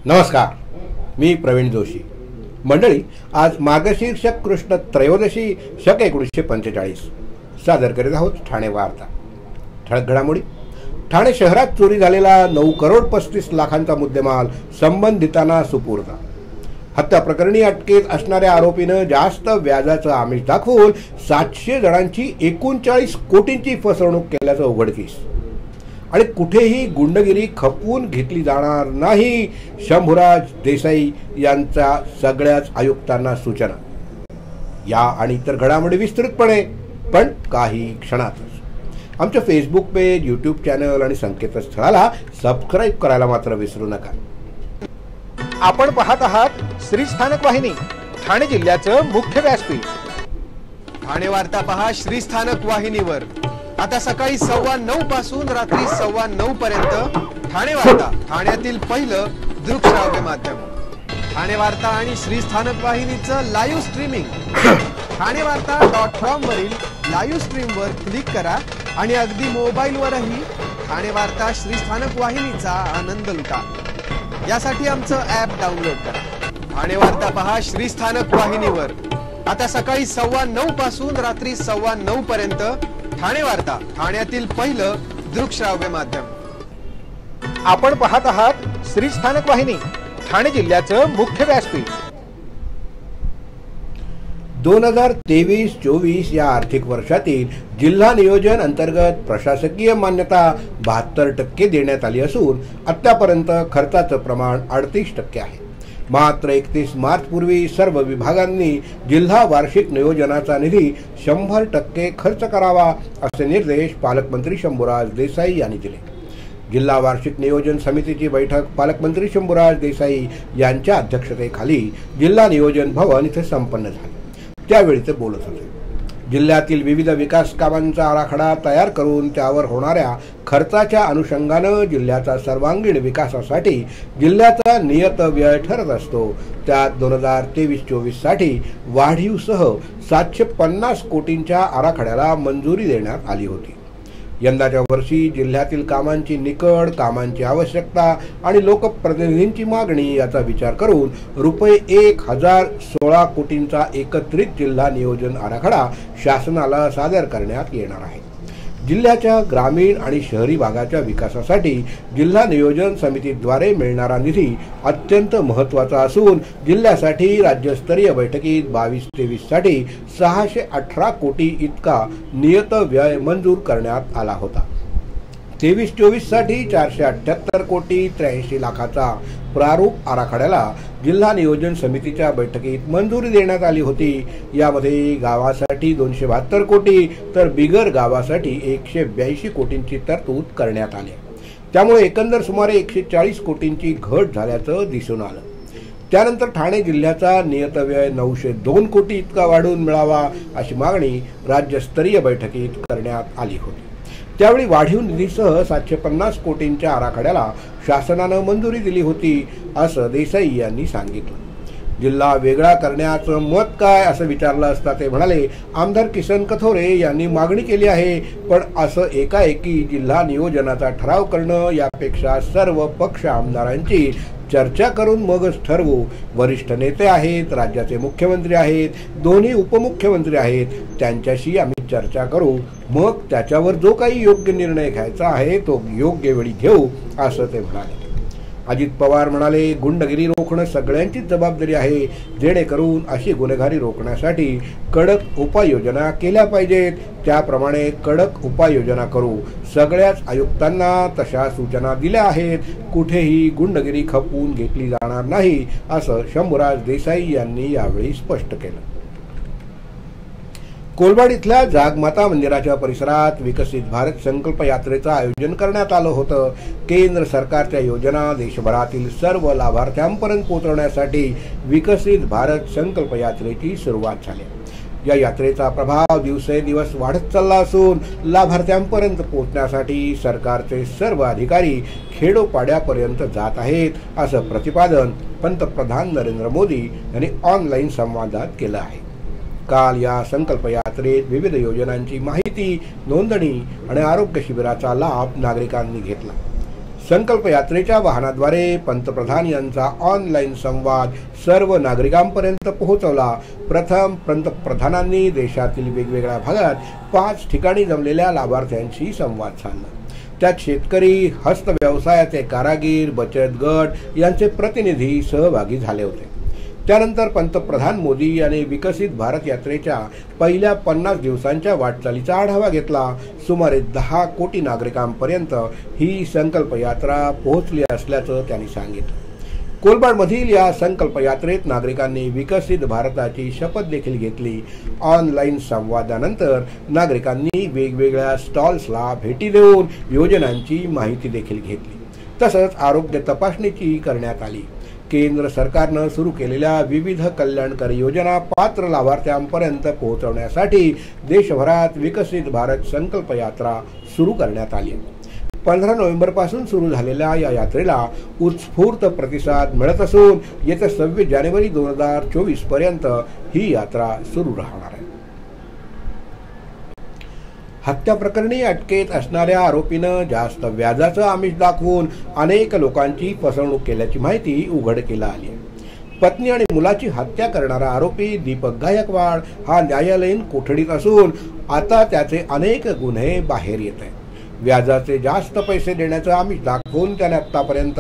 नमस्कार, मी प्रवीण जोशी. मंडळी, आज मार्गशीर्ष कृष्ण त्रयोदशी शक 1945 सादर करीत आहोत ठाणे वार्ता. ठळक घडामोडी. ठाणे शहरात चोरी झालेला 9,35,00,000चा मुद्देमाल संबंधितांना सुपूर्द. हत्या प्रकरणी अटकेत असणाऱ्या आरोपीनं जास्त व्याजाचं आमिष दाखवून 700 जणांची 39 कोटींची फसवणूक केल्याचं उघडकीस. आणि कुठेही गुंडगिरी खपवून घेतली जाणार नाही, शंभूराज देसाई यांच्या सगळ्याच आयुक्तांना सूचना. या आणि इतर घडामोडी विस्तृतपणे, पण काही क्षणातच. आमच्या फेसबुक पेज, यूट्यूब चॅनल आणि संकेतस्थळाला सबस्क्राईब करायला मात्र विसरू नका. आपण पाहत आहात श्रीस्थानक वाहिनी, ठाणे जिल्ह्याचं मुख्य व्यासपीठ. ठाणे वार्ता पहा श्रीस्थानक वाहिनीवर. आता सकाळी 9:15 पासून रात्री 9:15 पर्यंत ठाणे वार्ता, ठाण्यातील पहिलं दृकश्राव्य माध्यम. ठाणे वार्ता आणि श्रीस्थानक वाहिनीचं लाईव्ह स्ट्रीमिंग. ठाणेवार्ता.com वरील लाईव्ह स्ट्रीमवर क्लिक करा आणि अगदी मोबाईलवरही ठाणे वार्ता श्रीस्थानक वाहिनीचा आनंद लुटा. यासाठी आमचं ॲप डाउनलोड करा. ठाणे वार्ता पहा श्रीस्थानक वाहिनीवर. आता सकाळी 9:15 पासून रात्री 9:15 पर्यंत ठाणे वार्ता, ठाण्यातील पहिलं दृकश्राव्य माध्यम. आपण पाहत आहात श्रीस्थानक वाहिनी, ठाणे जिल्ह्याचं मुख्य व्यासपीठ. 2023-24 या आर्थिक वर्षातील जिल्हा नियोजन अंतर्गत प्रशासकीय मान्यता 72% देण्यात आली असून आतापर्यंत खर्चाचं प्रमाण 38% आहे. मात्र 31 मार्च पूर्वी सर्व विभागांनी जिल्हा वार्षिक नियोजनाचा निधी 100% खर्च करावा असे निर्देश पालकमंत्री शंभूराज देसाई यांनी दिले. जिल्हा वार्षिक नियोजन समितीची बैठक पालकमंत्री शंभूराज देसाई यांच्या अध्यक्षतेखाली जिल्हा नियोजन भवन इथे संपन्न झाली. त्यावेळी ते बोलत होते. जिल्ह्यातील विविध विकास कामांचा आराखडा तयार करून त्यावर होणाऱ्या खर्चाच्या अनुषंगानं जिल्ह्याचा सर्वांगीण विकासासाठी जिल्ह्याचा नियत व्यय ठरत असतो. त्यात 2023-24 साठी वाढीवसह 750 कोटींच्या आराखड्याला मंजुरी देण्यात आली होती. यंदाच्या वर्षी जिल्ह्यातील कामांची निकड, कामांची आवश्यकता आणि लोकप्रतिनिधींची मागणी याचा विचार करून रुपये 1,016 कोटींचा एकत्रित जिल्हा नियोजन आराखडा शासनाला सादर करण्यात येणार आहे. जिल्ह्याच्या ग्रामीण आणि शहरी भागाच्या विकासासाठी जिल्हा नियोजन समितीद्वारे मिळणारा निधी अत्यंत महत्त्वाचा असून जिल्ह्यासाठी राज्यस्तरीय बैठकीत 22-23 साठी 618 कोटी इतका नियत व्यय मंजूर करण्यात आला होता. 23-24 साठी 478 कोटी 83 लाखाचा प्रारूप आराखड्याला जिल्हा नियोजन समितीच्या बैठकीत मंजुरी देण्यात आली होती. यामध्ये गावासाठी 272 कोटी तर बिगर गावासाठी 182 कोटींची तरतूद करण्यात आली. त्यामुळे एकंदर सुमारे 140 कोटींची घट झाल्याचं दिसून आलं. त्यानंतर ठाणे जिल्ह्याचा नियत व्यय 902 कोटी इतका वाढवून मिळावा अशी मागणी राज्यस्तरीय बैठकीत करण्यात आली होती. त्यावेळी वाढीव निधीसह 750 कोटींच्या आराखड्याला शासनानं मंजुरी दिली होती असं देसाई यांनी सांगितलं. जिल्हा वेगळा करण्याचं मत काय असं विचारलं असता ते म्हणाले, आमदार किसन कथोरे यांनी मागणी केली आहे, पण असं एकाएकी जिल्हा नियोजनाचा ठराव करणं यापेक्षा सर्व पक्ष आमदारांची चर्चा करून मगच ठरवू. वरिष्ठ नेते आहेत, राज्याचे मुख्यमंत्री आहेत, दोन्ही उपमुख्यमंत्री आहेत, त्यांच्याशी आम्ही चर्चा करू, मग त्याच्यावर जो काही योग्य निर्णय घ्यायचा आहे तो योग्य वेळी घेऊ असं ते म्हणाले. अजित पवार म्हणाले, गुंडगिरी रोखणं सगळ्यांचीच जबाबदारी आहे. जेणेकरून अशी गुन्हेगारी रोखण्यासाठी कडक उपाययोजना केल्या पाहिजेत. त्याप्रमाणे कडक उपाययोजना करू. सगळ्याच आयुक्तांना तशा सूचना दिल्या आहेत. कुठेही गुंडगिरी खपवून घेतली जाणार नाही असं शंभूराज देसाई यांनी यावेळी स्पष्ट केलं. कोलवाड इथल्या जागमाता मंदिराच्या परिसरात विकसित भारत संकल्प यात्रेचं आयोजन करण्यात आलं होतं. केंद्र सरकारच्या योजना देशभरातील सर्व लाभार्थ्यांपर्यंत पोहोचवण्यासाठी विकसित भारत संकल्प यात्रेची सुरुवात झाली. या यात्रेचा प्रभाव दिवसेंदिवस वाढत चालला असून लाभार्थ्यांपर्यंत पोहोचण्यासाठी सरकारचे सर्व अधिकारी खेडोपाड्यापर्यंत जात आहेत असं प्रतिपादन पंतप्रधान नरेंद्र मोदी यांनी ऑनलाईन संवादात केलं आहे. काल या संकल्प यात्रेत विविध योजनांची माहिती, नोंदणी आणि आरोग्य शिबिराचा लाभ नागरिकांनी घेतला. संकल्प यात्रेच्या वाहनाद्वारे पंतप्रधान यांचा ऑनलाईन संवाद सर्व नागरिकांपर्यंत पोहोचवला। प्रथम पंतप्रधानांनी देशातील वेगवेगळ्या भागात 5 ठिकाणी जमलेल्या लाभार्थ्यांशी संवाद साधला। त्यात शेतकरी, हस्तव्यवसायाचे कारागीर, बचत गट यांचे प्रतिनिधी सहभागी झाले होते। त्यानंतर पंतप्रधान मोदी यांनी विकसित भारत यात्रेच्या पहिल्या 50 दिवसांच्या वाटचालीचा आढावा घेतला। सुमारे 10 कोटी नागरिकांपर्यंत ही संकल्प यात्रा पोहोचली असल्याचं त्यांनी सांगितलं। कोलबाडमधील या संकल्प यात्रेत नागरिकांनी विकसित भारताची शपथ देखील घेतली। ऑनलाईन संवादानंतर नागरिकांनी वेगवेगळ्या स्टॉल्सला भेटी देऊन योजनांची माहिती देखील घेतली। तसंच आरोग्य तपासणीची करण्यात आली। केंद्र सरकारनं सुरू केलेल्या विविध कल्याणकारी योजना पात्र लाभार्थ्यांपर्यंत पोहोचवण्यासाठी देशभरात विकसित भारत संकल्प यात्रा सुरू करण्यात आली। 15 नोव्हेंबरपासून सुरू झालेल्या या यात्रेला उत्स्फूर्त प्रतिसाद मिळत असून येत्या 26 जानेवारी 2024 पर्यंत ही यात्रा सुरू राहणार आहे। हत्या प्रकरणी अटकेत असणाऱ्या आरोपीनं जास्त व्याजाचं आमिष दाखवून अनेक लोकांची फसवणूक केल्याची माहिती उघडकीस आली आहे। पत्नी आणि मुलाची हत्या करणारा आरोपी दीपक गायकवाड हा न्यायालयीन कोठडीत असून आता त्याचे अनेक गुन्हे बाहेर येत आहेत। व्याजाचे जास्त पैसे देण्याचं आमिष दाखवून त्याने आतापर्यंत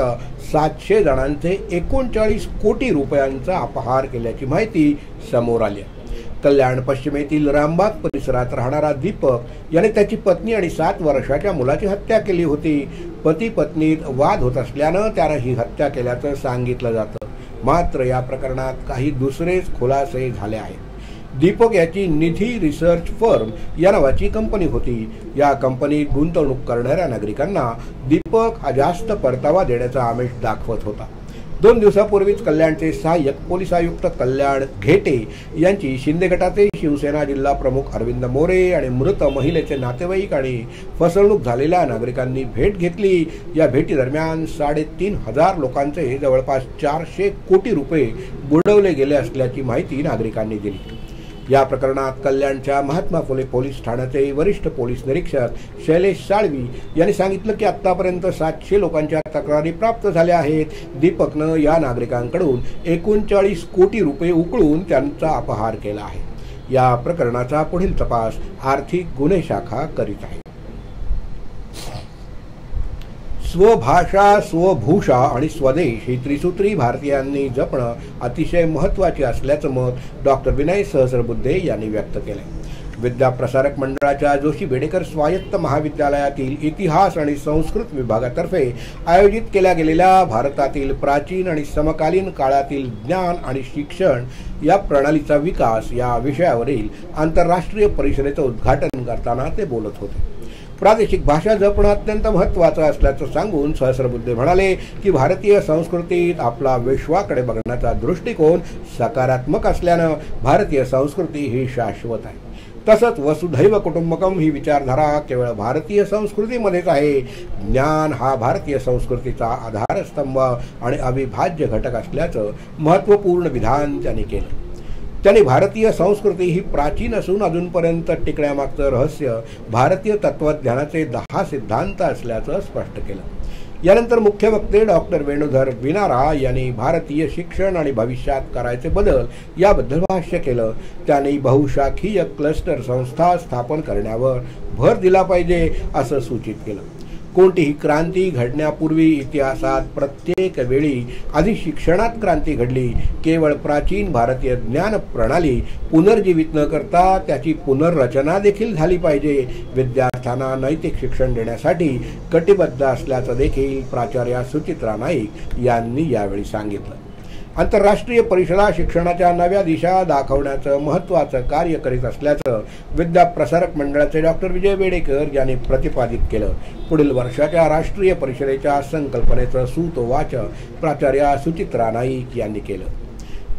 700 जणांचे 39 कोटी रुपयांचा अपहार केल्याची माहिती समोर आली आहे। कल्याण पश्चिमेतील रामबाग परिसरात राहणारा दीपक याने त्याची पत्नी आणि 7 वर्षाच्या मुलाची हत्या केली होती। पती पत्नीत वाद होत असल्यानं त्यानं ही हत्या केल्याचं सांगितलं जातं। मात्र या प्रकरणात काही दुसरेच खुलासे झाले आहेत। दीपक याची निधी रिसर्च फर्म या नावाची कंपनी होती। या कंपनीत गुंतवणूक करणाऱ्या नागरिकांना दीपक हा जास्त परतावा देण्याचा आमिष दाखवत होता। 2 दिवसापूर्वीच कल्याणचे सहाय्यक पोलीस आयुक्त कल्याण घेटे यांची शिंदे गटाचे शिवसेना जिल्हा प्रमुख अरविंद मोरे आणि मृत महिलेचे नातेवाईक आणि फसवणूक झालेल्या नागरिकांनी भेट घेतली। या भेटीदरम्यान 3,500 लोकांचे जवळपास 400 कोटी रुपये बुडवले गेले असल्याची माहिती नागरिकांनी दिली। या प्रकरणात कल्याणच्या महात्मा फुले पोलीस ठाण्याचे वरिष्ठ पोलीस निरीक्षक शैलेश साळवी यांनी सांगितलं की आतापर्यंत 700 लोकांच्या तक्रारी प्राप्त झाल्या आहेत। दीपकनं या नागरिकांकडून 39 कोटी रुपये उकळून त्यांचा अपहार केला आहे। या प्रकरणाचा पुढील तपास आर्थिक गुन्हे शाखा करीत आहे। स्वभाषा, स्वभूषा आणि स्वदेश ही त्रिसूत्री भारतीयांनी जपणं अतिशय महत्त्वाचे असल्याचं मत डॉक्टर विनय सहस्रबुद्धे यांनी व्यक्त केले। विद्याप्रसारक मंडळाच्या जोशी बेडेकर स्वायत्त महाविद्यालयातील इतिहास आणि संस्कृत विभागातर्फे आयोजित केल्या गेलेल्या भारतातील प्राचीन आणि समकालीन काळातील ज्ञान आणि शिक्षण या प्रणालीचा विकास या विषयावरील आंतरराष्ट्रीय परिषदेचं उद्घाटन करताना ते बोलत होते। प्रादेशिक भाषा जपणं अत्यंत महत्त्वाचं असल्याचं सांगून सहस्रबुद्धे म्हणाले की भारतीय संस्कृतीत आपला विश्वाकडे बघण्याचा दृष्टिकोन सकारात्मक असल्यानं भारतीय संस्कृती ही शाश्वत आहे। तसंच वसुधैव कुटुंबकम ही विचारधारा केवळ भारतीय संस्कृतीमध्येच आहे। ज्ञान हा भारतीय संस्कृतीचा आधारस्तंभ आणि अविभाज्य घटक असल्याचं महत्त्वपूर्ण विधान त्यांनी केलं। त्यांनी भारतीय संस्कृती ही प्राचीन असून अजूनपर्यंत टिकण्यामागचं रहस्य भारतीय तत्त्वज्ञानाचे 10 सिद्धांत असल्याचं स्पष्ट केलं। यानंतर मुख्य वक्ते डॉक्टर वेणुधर विनारा यांनी भारतीय शिक्षण आणि भविष्यात करायचे बदल याबद्दल भाष्य केलं। त्यांनी बहुशाखीय क्लस्टर संस्था स्थापन करण्यावर भर दिला पाहिजे असं सूचित केलं। कोणतीही क्रांती घडण्यापूर्वी इतिहासात प्रत्येक वेळी आधी शिक्षणात क्रांती घडली। केवळ प्राचीन भारतीय ज्ञान प्रणाली पुनर्जीवित न करता त्याची पुनर्रचना देखील झाली पाहिजे। विद्यार्थ्यांना नैतिक शिक्षण देण्यासाठी कटिबद्ध असल्याचं देखील प्राचार्या सुचित्रा नाईक यांनी यावेळी सांगितलं। आंतरराष्ट्रीय परिषदा शिक्षणाच्या नव्या दिशा दाखवण्याचं महत्त्वाचं कार्य करीत असल्याचं विद्याप्रसारक मंडळाचे डॉक्टर विजय बेडेकर यांनी प्रतिपादित केलं। पुढील वर्षाच्या राष्ट्रीय परिषदेच्या संकल्पनेचं सूतोवाच प्राचार्या सुचित्रा नाईक यांनी केलं।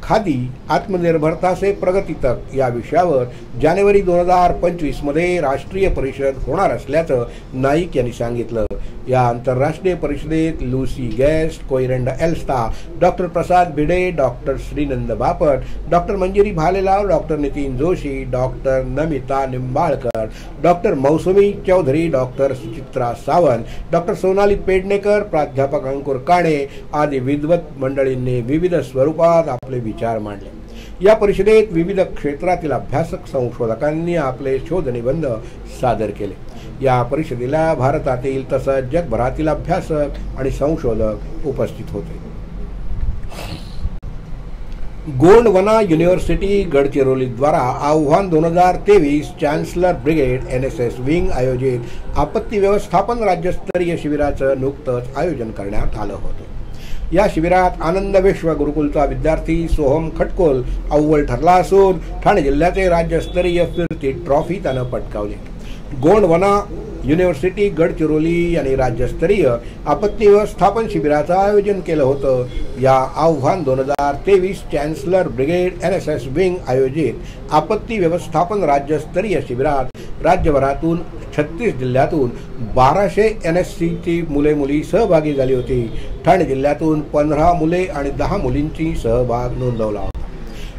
खादी आत्मनिर्भरता से प्रगती तक या विषयावर जानेवारी 2025 मध्ये राष्ट्रीय परिषद होणार असल्याचं नाईक यांनी सांगितलं। या आंतरराष्ट्रीय परिषदेत लुसी गॅस्ट, कोइरंडा एल्स्टा, doctor Prasad Bhide, doctor Shrinand Bapat, doctor Manjiri Bhalerao, doctor Nitin Joshi, doctor Namita Nimbalkar, doctor Mousami Chaudhari, doctor Suchitra Sawant, doctor Sonali Pednekar, प्राध्यापक अंकुर काणे आदी विद्वत मंडळींनी विविध स्वरूपात आपले विचार मांडले। या परिषदेत विविध क्षेत्रातील अभ्यासक संशोधकांनी आपले शोध निबंध सादर केले। या परिषदेला भारतातील तसंच जगभरातील अभ्यासक आणि संशोधक उपस्थित होते। गोंडवाना युनिव्हर्सिटी गडचिरोली द्वारा आव्हान 2023 चान्सलर ब्रिगेड NSS विंग आयोजित आपत्ती व्यवस्थापन राज्यस्तरीय शिबिराचं नुकतंच आयोजन करण्यात आलं होतं। या शिबिरात आनंद विश्व गुरुकुलचा विद्यार्थी सोहम खटकोल अव्वल ठरला असून ठाणे जिल्ह्याचे राज्यस्तरीय फिरती ट्रॉफी त्यानं पटकावली। गोंडवाना युनिव्हर्सिटी गडचिरोली यांनी राज्यस्तरीय आपत्ती व्यवस्थापन शिबिराचं आयोजन केलं होतं। या आव्हान 2023 चान्सलर ब्रिगेड NSS विंग आयोजित आपत्ती व्यवस्थापन राज्यस्तरीय शिबिरात राज्यभरातून 36 जिल्ह्यातून 1200 NSCची मुले मुली सहभागी झाली होती। ठाणे जिल्ह्यातून 15 मुले आणि 10 मुलींची सहभाग नोंदवला होता।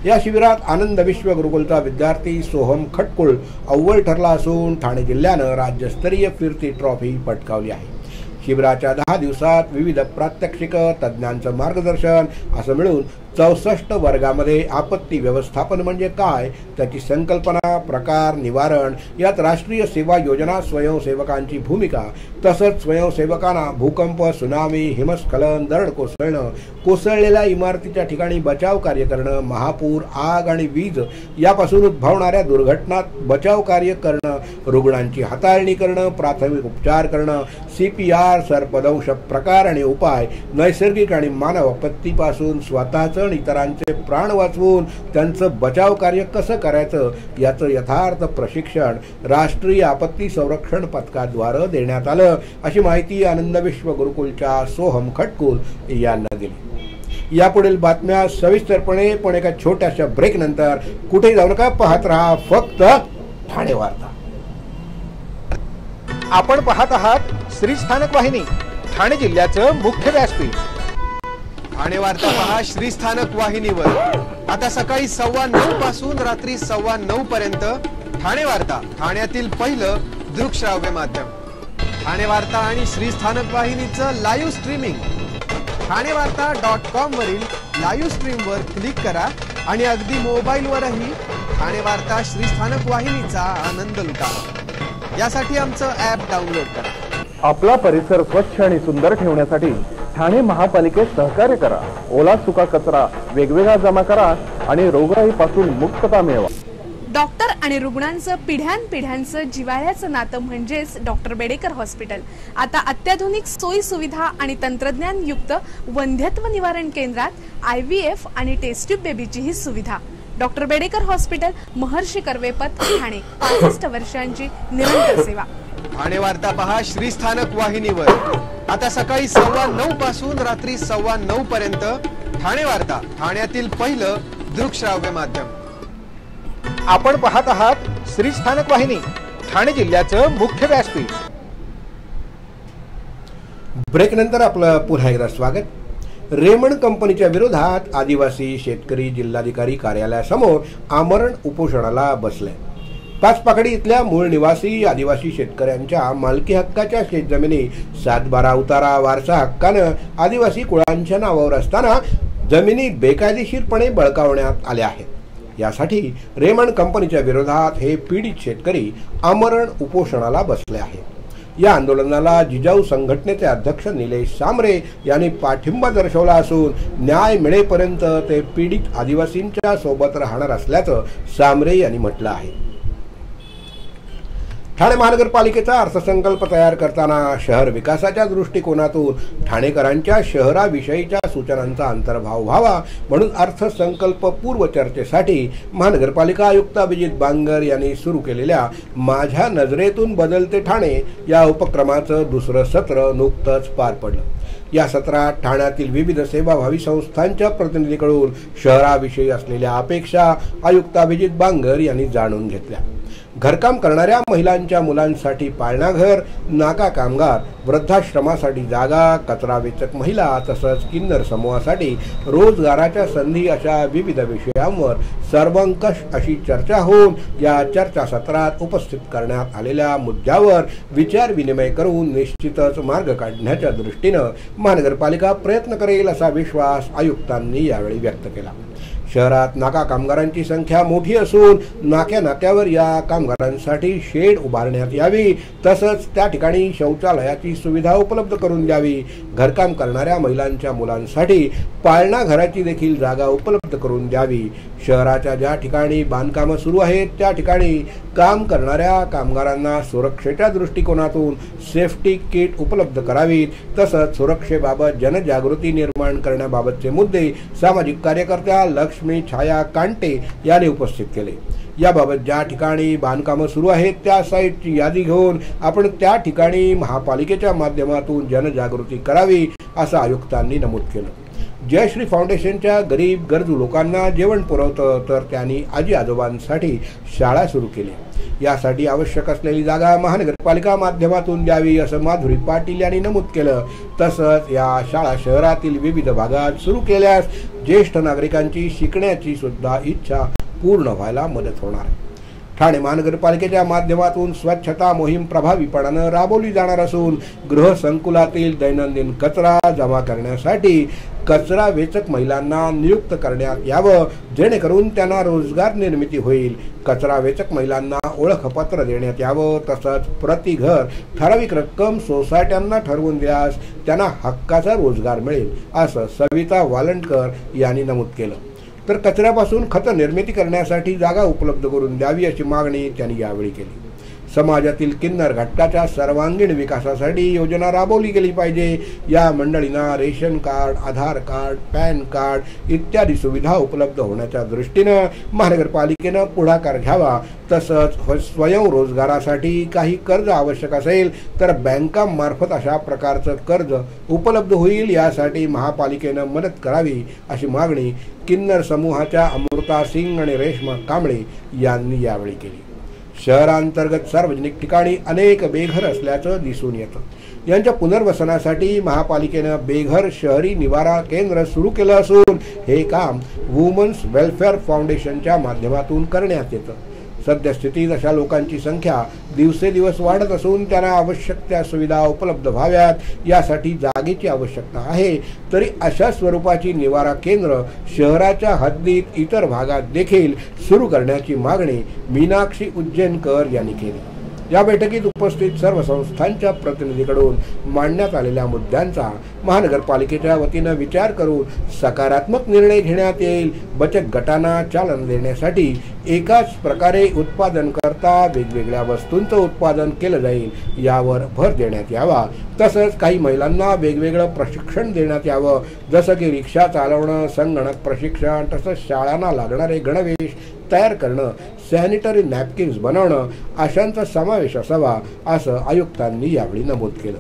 या शिबिरात आनंद विश्व गुरुकुलचा विद्यार्थी सोहम खटकुळ अव्वल ठरला असून ठाणे जिल्ह्यानं राज्यस्तरीय फिरती ट्रॉफी पटकावली आहे। शिबिराच्या 10 दिवसात विविध प्रात्यक्षिक, तज्ज्ञांचं मार्गदर्शन असं मिळून 64 वर्गामध्ये आपत्ती व्यवस्थापन म्हणजे काय, त्याची संकल्पना, प्रकार, निवारण, यात राष्ट्रीय सेवा योजना, स्वयंसेवकांची भूमिका, तसंच स्वयंसेवकांना भूकंप, सुनामी, हिमस्खलन, दरड कोसळणं, कोसळलेल्या इमारतीच्या ठिकाणी बचाव कार्य करणं, महापूर, आग आणि वीज यापासून उद्भवणाऱ्या दुर्घटनात बचाव कार्य करणं, रुग्णांची हाताळणी करणं, प्राथमिक उपचार करणं, CPR, सर्पदंश प्रकार आणि उपाय, नैसर्गिक आणि मानव आपत्तीपासून स्वतःचं आणि इतरांचे प्राण वाचवून त्यांचं बचाव कार्य कसं करायचं याचं यथार्थ प्रशिक्षण राष्ट्रीय आपत्ती संरक्षण पथकाद्वारे देण्यात आलं, अशी माहिती आनंद विश्व गुरुकुलच्या सोहम खटकुल यांना दिली। यापुढील बातम्या सविस्तरपणे पण एका छोट्याशा ब्रेक नंतर कुठे जाऊ नका, पाहत रहा फक्त ठाणे वार्ता। आपण पाहत आहात श्री स्थानक वाहिनी, ठाणे जिल्ह्याचं मुख्य व्यासपीठ। ठाणे वार्ता पहा श्री स्थानक वाहिनीवर। आता सकाळी 9:15 पासून रात्री 9:15 पर्यंत ठाणे वार्ता, ठाण्यातील पहिलं दृकश्राव्य माध्यम। ठाणे वार्ता आणि श्री स्थानक वाहिनीचं लाईव्ह स्ट्रीमिंग ठाणेवार्ता.com वरील लाईव्ह स्ट्रीमवर क्लिक करा आणि अगदी मोबाईलवरही ठाणे वार्ता श्री स्थानक वाहिनीचा आनंद लुटा। यासाठी आमचं ॲप डाउनलोड करा। आपला परिसर स्वच्छ आणि सुंदर ठेवण्यासाठी ठाणे महापालिकेत सहकार्य करा। ओला सुका कचरा वेगवेगळा जमा करा आणि रोगराईपासून मुक्तता मिळवा। डॉक्टर आणि रुग्णांचं पिढ्यानपिढ्यांचं जिव्हाळ्याचं नातं म्हणजेच डॉक्टर बेडेकर हॉस्पिटल। आता अत्याधुनिक सोयी सुविधा आणि तंत्रज्ञान युक्त वंध्यत्व निवारण केंद्रात IVF आणि टेस्ट ट्यूब बेबीची ही सुविधा। डॉक्टर बेडेकर हॉस्पिटल, महर्षी कर्वेपथ, ठाणे। 65 वर्षांची निरंतर सेवा। ठाणे वार्ता पहा श्री स्थानक वाहिनीवर। आता सकाळी 9:15 पासून रात्री 9:15 पर्यंत ठाणे वार्ता, ठाण्यातील पहिलं दृकश्राव्य माध्यम। आपण पाहत आहात श्री स्थानक वाहिनी, ठाणे जिल्ह्याचं मुख्य व्यासपीठ। ब्रेक नंतर आपलं पुन्हा एकदा स्वागत। रेमंड कंपनीच्या विरोधात आदिवासी शेतकरी जिल्हाधिकारी कार्यालयासमोर आमरण उपोषणाला बसले। पाचपाकडी इथल्या मूळ निवासी आदिवासी शेतकऱ्यांच्या मालकी हक्काच्या शेतजमिनी 7/12 उतारा वारसा हक्कानं आदिवासी कुळांच्या नावावर असताना जमिनी बेकायदेशीरपणे बळकावण्यात आल्या आहेत। यासाठी रेमंड कंपनीच्या विरोधात हे पीडित शेतकरी आमरण उपोषणाला बसले आहेत। या आंदोलनाला जिजाऊ संघटनेचे अध्यक्ष निलेश सांबरे यांनी पाठिंबा दर्शवला असून न्याय मिळेपर्यंत ते पीडित आदिवासींच्या सोबत राहणार असल्याचं सांबरे यांनी म्हटलं आहे। ठाणे महानगरपालिकेचा अर्थसंकल्प तयार करताना शहर विकासाच्या दृष्टिकोनातून ठाणेकरांच्या शहराविषयीच्या सूचनांचा अंतर्भाव व्हावा म्हणून अर्थसंकल्प पूर्व चर्चेसाठी महानगरपालिका आयुक्त अभिजित बांगर यांनी सुरू केलेल्या माझ्या नजरेतून बदलते ठाणे या उपक्रमाचं दुसरं सत्र नुकतंच पार पडलं। या सत्रात ठाण्यातील विविध सेवाभावी संस्थांच्या प्रतिनिधींकडून शहराविषयी असलेल्या अपेक्षा आयुक्त अभिजित बांगर यांनी जाणून घेतल्या। घरकाम करणाऱ्या महिलांच्या मुलांसाठी पाळणाघर, नाका कामगार, वृद्धाश्रमासाठी जागा, कचरा वेचक महिला तसंच किन्नर समूहासाठी रोजगाराच्या संधी अशा विविध विषयांवर सर्वंकष अशी चर्चा होऊन या चर्चासत्रात उपस्थित करण्यात आलेल्या मुद्द्यावर विचार विनिमय करून निश्चितच मार्ग काढण्याच्या दृष्टीनं महानगरपालिका प्रयत्न करेल असा विश्वास आयुक्तांनी यावेळी व्यक्त केला। शहरात नाका कामगारांची संख्या मोठी असून नाक्यावर या कामगारांसाठी शेड उभारण्यात यावी, तसंच त्या ठिकाणी शौचालयाची सुविधा उपलब्ध करून द्यावी। घरकाम करणाऱ्या महिलांच्या मुलांसाठी पाळणा घराची देखील जागा उपलब्ध करून द्यावी। शहराच्या ज्या ठिकाणी बांधकामं सुरू आहेत त्या ठिकाणी काम करणाऱ्या कामगारांना सुरक्षेच्या दृष्टिकोनातून सेफ्टी किट उपलब्ध करावीत, तसंच सुरक्षेबाबत जनजागृती निर्माण करण्याबाबतचे मुद्दे सामाजिक कार्यकर्त्या लक्ष्मी छाया कांटे यांनी उपस्थित केले। याबाबत ज्या ठिकाणी बांधकामं सुरू आहेत त्या साईटची यादी घेऊन आपण त्या ठिकाणी महापालिकेच्या माध्यमातून जनजागृती करावी असं आयुक्तांनी नमूद केलं। जयश्री फाउंडेशनच्या गरीब गरजू लोकांना जेवण पुरवतं तर त्यांनी आजी आजोबांसाठी शाळा सुरू केली। यासाठी आवश्यक असलेली जागा महानगरपालिका माध्यमातून द्यावी असं माधुरी पाटील यांनी नमूद केलं। तसंच या शाळा शहरातील विविध भागात सुरू केल्यास ज्येष्ठ नागरिकांची शिकण्याची सुद्धा इच्छा पूर्ण व्हायला मदत होणार आहे। ठाणे महानगरपालिकेच्या माध्यमातून स्वच्छता मोहीम प्रभावीपणाने राबवली जाणार असून गृह संकुलातील दैनंदिन कचरा जमा करण्यासाठी कचरा वेचक महिलांना नियुक्त करण्यात यावं, जेणेकरून त्यांना रोजगार निर्मिती होईल। कचरा वेचक महिलांना ओळखपत्र देण्यात यावं, तसंच प्रति घर ठराविक रक्कम सोसायट्यांना ठरवून दिल्यास त्यांना हक्काचा रोजगार मिळेल असं सविता वालंडकर यांनी नमूद केलं। तर कचऱ्यापासून खत निर्मिती करण्यासाठी जागा उपलब्ध करून द्यावी अशी मागणी त्यांनी यावेळी केली। समाजातील किन्नर घटकाच्या सर्वांगीण विकासासाठी योजना राबवली गेली पाहिजे। या मंडळींना रेशन कार्ड, आधार कार्ड, पॅन कार्ड इत्यादी सुविधा उपलब्ध होण्याच्या दृष्टीनं महानगरपालिकेनं पुढाकार घ्यावा। तसंच स्वयंरोजगारासाठी काही कर्ज आवश्यक असेल तर बँकांमार्फत अशा प्रकारचं कर्ज उपलब्ध होईल, यासाठी महापालिकेनं मदत करावी अशी मागणी किन्नर समूहाच्या अमृता सिंग आणि रेश्मा कांबळे यांनी यावेळी केली। शहरांतर्गत सार्वजनिक ठिकाणी अनेक बेघर असल्याचं दिसून येतं। यांच्या पुनर्वसनासाठी महापालिकेनं बेघर शहरी निवारा केंद्र सुरू केलं असून हे काम वुमन्स वेलफेअर फाउंडेशनच्या माध्यमातून करण्यात येतं। सद्यस्थितीत अशा लोकांची संख्या दिवसेदिवस वाढत असून त्यांना आवश्यक त्या सुविधा उपलब्ध व्हाव्यात, यासाठी जागेची आवश्यकता आहे। तरी अशा स्वरूपाची निवारा केंद्र शहराच्या हद्दीत इतर भागात देखील सुरू करण्याची मागणी मीनाक्षी उज्जैनकर यांनी केली। या बैठकीत उपस्थित सर्व संस्थांच्या प्रतिनिधींकडून मांडण्यात आलेल्या मुद्द्यांचा महानगरपालिकेच्या वतीनं विचार करून सकारात्मक निर्णय घेण्यात येईल। बचत गटांना चालना देण्यासाठी एकाच प्रकारे उत्पादन करता वेगवेगळ्या वस्तूंचं उत्पादन केलं जाईल यावर भर देण्यात यावा। तसंच काही महिलांना वेगवेगळं प्रशिक्षण देण्यात यावं, जसं की रिक्षा चालवणं, संगणक प्रशिक्षण, तसंच शाळांना लागणारे गणवेश तयार करणं, सॅनिटरी नॅपकिन्स बनवणं अशांचा समावेश असावा असं आयुक्तांनी यावेळी नमूद केलं।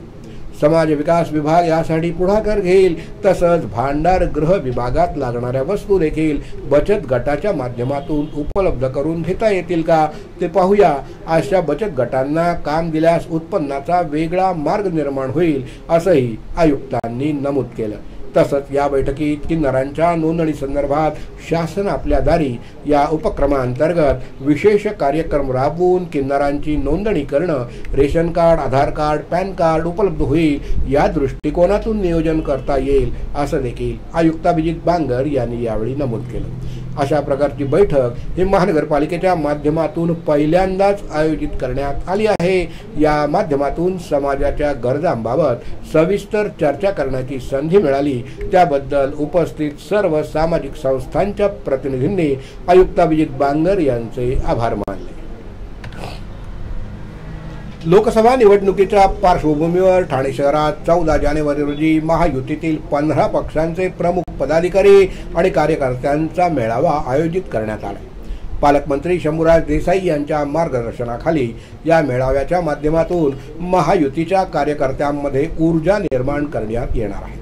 समाज विकास विभाग यासाठी पुढाकार घेईल। तसंच भांडार गृह विभागात लागणाऱ्या वस्तू देखील बचत गटाच्या माध्यमातून उपलब्ध करून घेता येतील का ते पाहूया। अशा बचत गटांना काम दिल्यास उत्पन्नाचा वेगळा मार्ग निर्माण होईल असंही आयुक्तांनी नमूद केलं। तसंच या बैठकीत किन्नरांच्या नोंदणी संदर्भात शासन आपल्या दारी या उपक्रमांतर्गत विशेष कार्यक्रम राबवून किन्नरांची नोंदणी करणं, रेशन कार्ड, आधार कार्ड, पॅन कार्ड उपलब्ध होईल या दृष्टिकोनातून नियोजन करता येईल असं देखील आयुक्त अभिजित बांगर यांनी यावेळी नमूद केलं। अशा प्रकारची बैठक ही महानगरपालिकेच्या माध्यमातून पहिल्यांदाच आयोजित करण्यात आली आहे। या माध्यमातून समाजाच्या गरजांबाबत सविस्तर चर्चा करण्याची संधी मिळाली, त्याबद्दल उपस्थित सर्व सामाजिक संस्थांच्या प्रतिनिधींनी आयुक्त अभिजित बांगर यांचे आभार मानले। लोकसभा निवडणुकीच्या पार्श्वभूमीवर ठाणे शहरात 14 जानेवारी रोजी महायुतीतील 15 पक्षांचे प्रमुख पदाधिकारी आणि कार्यकर्त्यांचा मेळावा आयोजित करण्यात आला। पालकमंत्री शंभूराज देसाई यांच्या मार्गदर्शनाखाली या मेळाव्याच्या माध्यमातून महायुतीच्या कार्यकर्त्यांमध्ये ऊर्जा निर्माण करण्यात येणार आहे।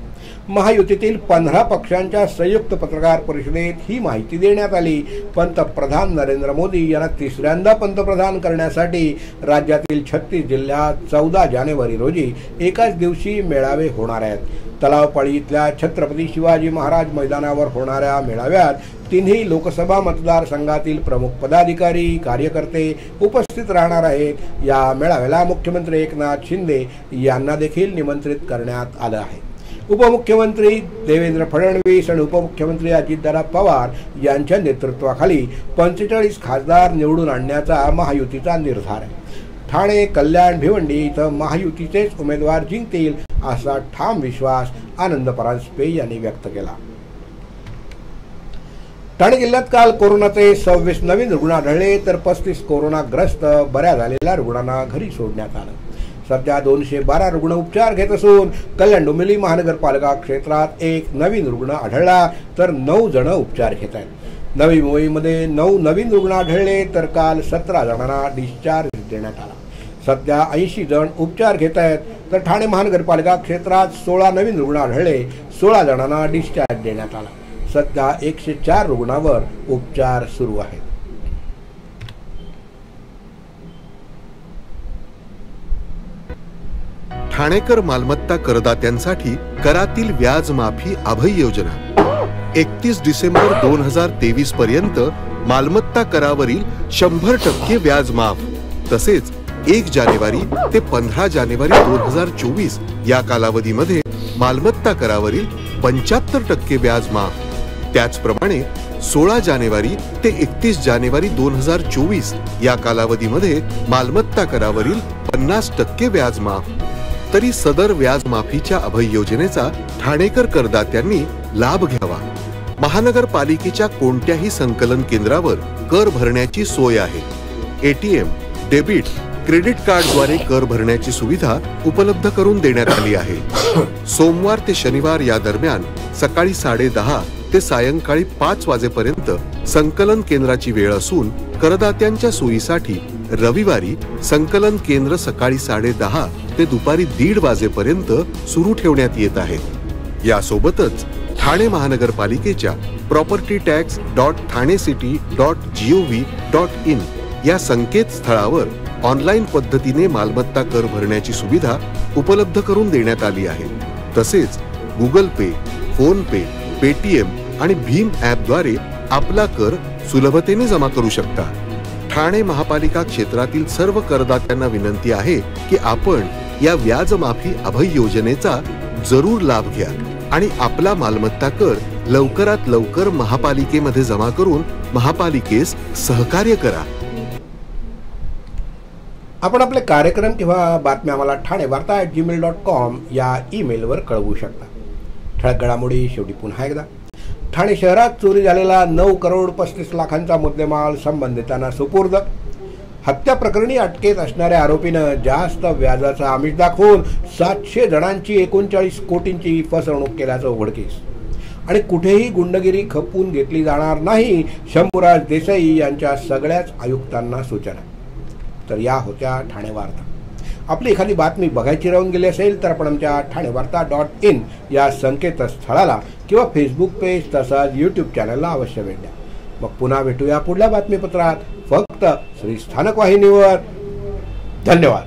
महायुतीतील 15 पक्षांच्या संयुक्त पत्रकार परिषदेत ही माहिती देण्यात आली। पंतप्रधान नरेंद्र मोदी यांना तिसऱ्यांदा पंतप्रधान करण्यासाठी राज्यातील 36 जिल्ह्यात 14 जानेवारी रोजी एकाच दिवशी मेळावे होणार आहेत। तलावपाळी इथल्या छत्रपती शिवाजी महाराज मैदानावर होणाऱ्या मेळाव्यात तिन्ही लोकसभा मतदारसंघातील प्रमुख पदाधिकारी कार्यकर्ते उपस्थित राहणार आहेत। या मेळाव्याला मुख्यमंत्री एकनाथ शिंदे यांना देखील निमंत्रित करण्यात आलं आहे। उपमुख्यमंत्री देवेंद्र फडणवीस आणि उपमुख्यमंत्री अजितदादा पवार यांच्या नेतृत्वाखाली 45 खासदार निवडून आणण्याचा महायुतीचा निर्धार आहे। ठाणे, कल्याण, भिवंडी इथं महायुतीचेच उमेदवार जिंकतील असा ठाम विश्वास आनंद परांजपे यांनी व्यक्त केला। ठाणे जिल्ह्यात काल कोरोनाचे 26 नवीन रुग्ण आढळले तर 35 कोरोनाग्रस्त बऱ्या झालेल्या रुग्णांना घरी सोडण्यात आलं। सध्या 212 रुग्ण उपचार घेत असून कल्याण डोंबिवली महानगरपालिका क्षेत्रात एक नवीन रुग्ण आढळला तर 9 जण उपचार घेत आहेत। नवी मुंबईमध्ये 9 नवीन रुग्ण आढळले तर काल 17 जणांना डिस्चार्ज देण्यात आला। सध्या 80 जण उपचार घेत आहेत तर ठाणे महानगरपालिका क्षेत्रात 16 नवीन रुग्ण आढळले, 16 जणांना डिस्चार्ज देण्यात आला। सध्या 104 रुग्णांवर उपचार सुरू आहेत। ठाणेकर मालमत्ता करदात्यांसाठी करातील व्याज माफी अभय योजना 31 डिसेंबर 2023 पर्यंत मालमत्ता करावरील 100% व्याज माफ, तसेच 1 जानेवारी ते 15 जानेवारी 2024 या कालावधीमध्ये मालमत्ता करावरील 75% व्याज माफ। त्याचप्रमाणे 16 जानेवारी ते 31 जानेवारी 2024 या कालावधीमध्ये मालमत्ता करावरील 50% व्याज माफ। तरी सदर व्याज माफीच्या अभय योजनेचा ठाणेकर करदात्यांनी लाभ घ्यावा। महानगरपालिकेच्या कोणत्याही संकलन केंद्रावर कर भरण्याची सोय आहे। एटीएम, डेबिट, क्रेडिट कार्डद्वारे कर भरण्याची सुविधा उपलब्ध करून देण्यात आली आहे। सोमवार ते शनिवार या दरम्यान सकाळी 10:30 ते सायंकाळी 5 वाजेपर्यंत संकलन केंद्राची वेळ असून करदात्यांच्या सोयीसाठी रविवारी संकलन केंद्र सकाळी 10:30 ते दुपारी 1:30 वाजेपर्यंत सुरू ठेवण्यात येत आहेत। यासोबतच ठाणे महानगरपालिकेच्या propertytax.thanecity.gov.in या संकेतस्थळावर ऑनलाईन पद्धतीने मालमत्ता कर भरण्याची सुविधा उपलब्ध करून देण्यात आली आहे। तसेच गुगल पे, फोन पे, पेटीएम आणि भीम ॲपद्वारे आपला कर सुलभतेने जमा करू शकता। ठाणे महापालिका क्षेत्रातील सर्व करदात्यांना विनंती आहे की आपण या व्याज माफी अभय योजनेचा जरूर लाभ घ्या आणि आपला मालमत्ता कर लवकरात लवकर महापालिकेमध्ये जमा करून महापालिकेस सहकार्य करा। आपण आपले कार्यक्रम किंवा बातम्या आम्हाला ठाणेवार्ता@gmail.com या ईमेलवर कळवू शकता। ठळक घडामोडी शेवटी पुन्हा एकदा, ठाणे शहरात चोरी झालेला 9,35,00,000चा मुद्देमाल संबंधितांना सुपूर्द। हत्या प्रकरणी अटकेत असणाऱ्या आरोपीनं जास्त व्याजाचा आमिष दाखवून 700 जणांची 39 कोटींची फसवणूक केल्याचं उघडकीस। आणि कुठेही गुंडगिरी खपवून घेतली जाणार नाही, शंभूराज देसाई यांच्या सगळ्याच आयुक्तांना सूचना। तर या होत्या ठाणे वार्ता। आपली एखादी बातमी बघायची राहून गेली असेल तर आपण आमच्या thanevarta.in या संकेतस्थळाला किंवा फेसबुक पेज तसंच यूट्यूब चॅनलला अवश्य भेट द्या। मग पुन्हा भेटूया पुढल्या बातमीपत्रात फक्त श्री स्थानक वाहिनीवर। धन्यवाद।